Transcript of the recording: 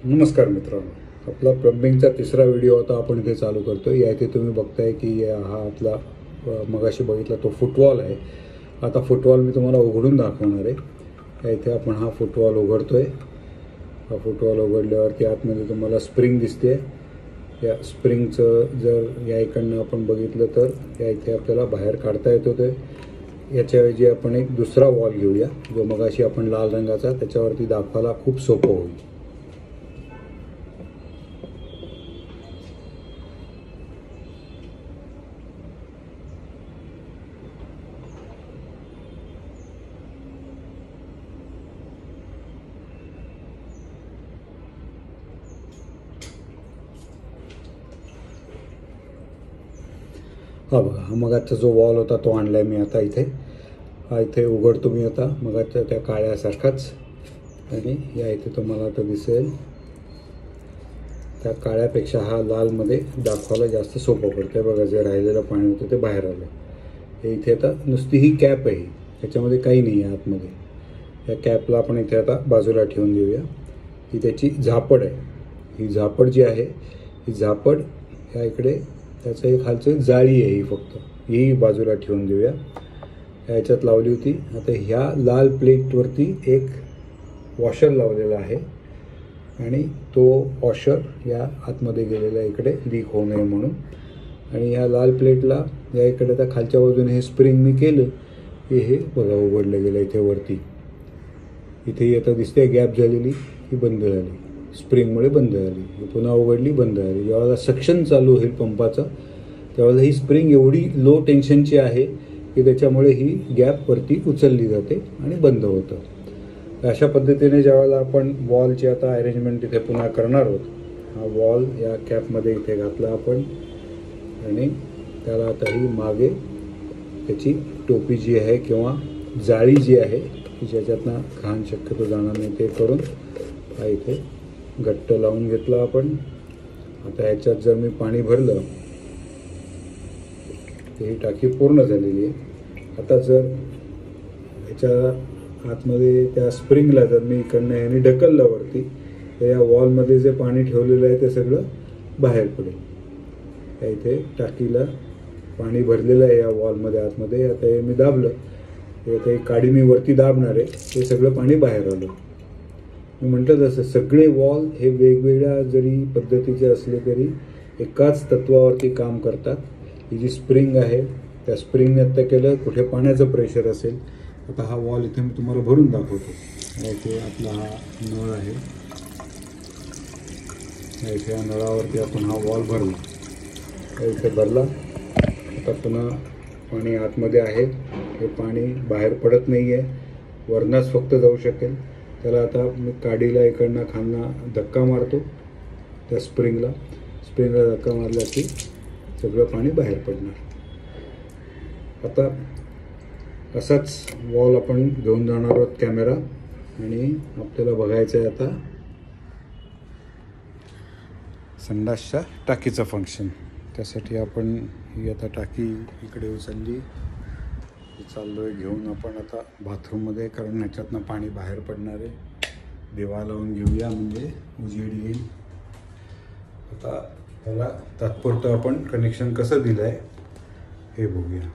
नमस्कार मित्रांनो, आपला प्लंबिंगचा तिसरा व्हिडिओ आता आपण इथे चालू करतोय। या इथे तुम्ही बघताय की हा आपला मगाशी बघितला तो फुटवॉल आहे। आता फुटवॉल मी तुम्हाला उघडून दाखवणार आहे। या इथे आपण हा फुटवॉल उघडतोय। हा फुटवॉल उघडल्यावरती आतमध्ये तुम्हाला स्प्रिंग दिसते। या स्प्रिंगचं जर या इकडनं आपण बघितलं तर या इथे आपल्याला बाहेर काढता येतो। ते याच्याऐवजी आपण एक दुसरा वॉल घेऊया, जो मगाशी आपण लाल रंगाचा, त्याच्यावरती दाखवायला खूप सोपं होईल। हा बघा, हा मगाचा जो वॉल होता तो आणलाय मी आता इथे। हा इथे उघडतो मी आता मगाच्या त्या काळ्यासारखाच, आणि या इथे तुम्हाला आता दिसेल त्या काळ्यापेक्षा हा लालमध्ये दाखवायला जास्त सोपं पडतं। बघा, जे राहिलेलं पाणी होतं ते बाहेर आलं। हे इथे आता नुसती ही कॅप आहे, त्याच्यामध्ये काही नाही आहे आतमध्ये। या कॅपला आपण इथे आता बाजूला ठेवून देऊया। ही त्याची झापड आहे। ही झापड जी आहे, ही झापड ह्या इकडे त्याचं एक खालचं जाळी आहे, ही फक्त ही बाजूला ठेवून देऊया। ह्याच्यात लावली होती। आता ह्या लाल प्लेटवरती एक वॉशर लावलेला आहे, आणि तो वॉशर या आतमध्ये गेलेला इकडे लीक होऊ नये म्हणून। आणि ह्या लाल प्लेटला या इकडे त्या खालच्या बाजूने हे स्प्रिंग मी केलं की हे बघा उघडलं गेलं इथे वरती। इथे आता दिसते गॅप झालेली, ही बंद झाली, स्प्रिंगमुळे बंद झाली। पुन्हा उघडली, बंद झाली। जेव्हा सक्शन चालू होईल पंपाचं, त्यावेळेला ही स्प्रिंग एवढी लो टेन्शनची आहे की त्याच्यामुळे ही गॅप वरती उचलली जाते आणि बंद होतं। अशा पद्धतीने ज्यावेळेला आपण वॉलची आता अरेंजमेंट इथे पुन्हा करणार आहोत, हा वॉल या कॅपमध्ये इथे घातला आपण, आणि त्याला आता ही मागे त्याची टोपी जी आहे किंवा जाळी जी आहे की ज्याच्यातनं घाण शक्यतो जाणार नाही, ते करून हा इथे घट्ट लावून घेतला आपण। आता ह्याच्यात जर मी पाणी भरलं तर ही टाकी पूर्ण झालेली आहे। आता जर ह्याच्या आतमध्ये त्या स्प्रिंगला जर मी इकडनं ह्याने ढकललं वरती, तर या वॉलमध्ये जे पाणी ठेवलेलं आहे ते सगळं बाहेर पडेल। या इथे टाकीला पाणी भरलेलं आहे या वॉलमध्ये आतमध्ये। आता हे मी दाबलं, आता एक काडी मी वरती दाबणार आहे, ते सगळं पाणी बाहेर आलं। मी म्हटलं तसं सगळे वॉल हे वेगवेगळ्या जरी पद्धतीचे असले तरी एकाच तत्वावरती काम करतात। ही जी स्प्रिंग आहे, त्या स्प्रिंगने आता केलं कुठे पाण्याचं प्रेशर असेल। आता हा वॉल इथे मी तुम्हाला भरून दाखवतो। इथे आपला हा नळ आहे, इथे या नळावरती आपण हा वॉल भरला, इथे भरला। आता पुन्हा पाणी आतमध्ये आहे, हे पाणी बाहेर पडत नाही आहे, वरनंच फक्त जाऊ शकेल। त्याला आता मी काडीला इकडनं खालना धक्का मारतो, त्या स्प्रिंगला धक्का मारला की सगळं पाणी बाहेर पडणार। आता असाच वॉल आपण घेऊन जाणार आहोत कॅमेरा, आणि आपल्याला बघायचं आहे आता संडासच्या टाकीचं फंक्शन। त्यासाठी आपण ही आता टाकी इकडे उचलली, चाललोय घेऊन आपण आता बाथरूममध्ये, कारण ह्याच्यातनं पाणी बाहेर पडणार आहे। दिवा लावून घेऊया म्हणजे उजेड येईल। आता त्याला तात्पुरतं आपण कनेक्शन कसं दिलं आहे हे बघूया।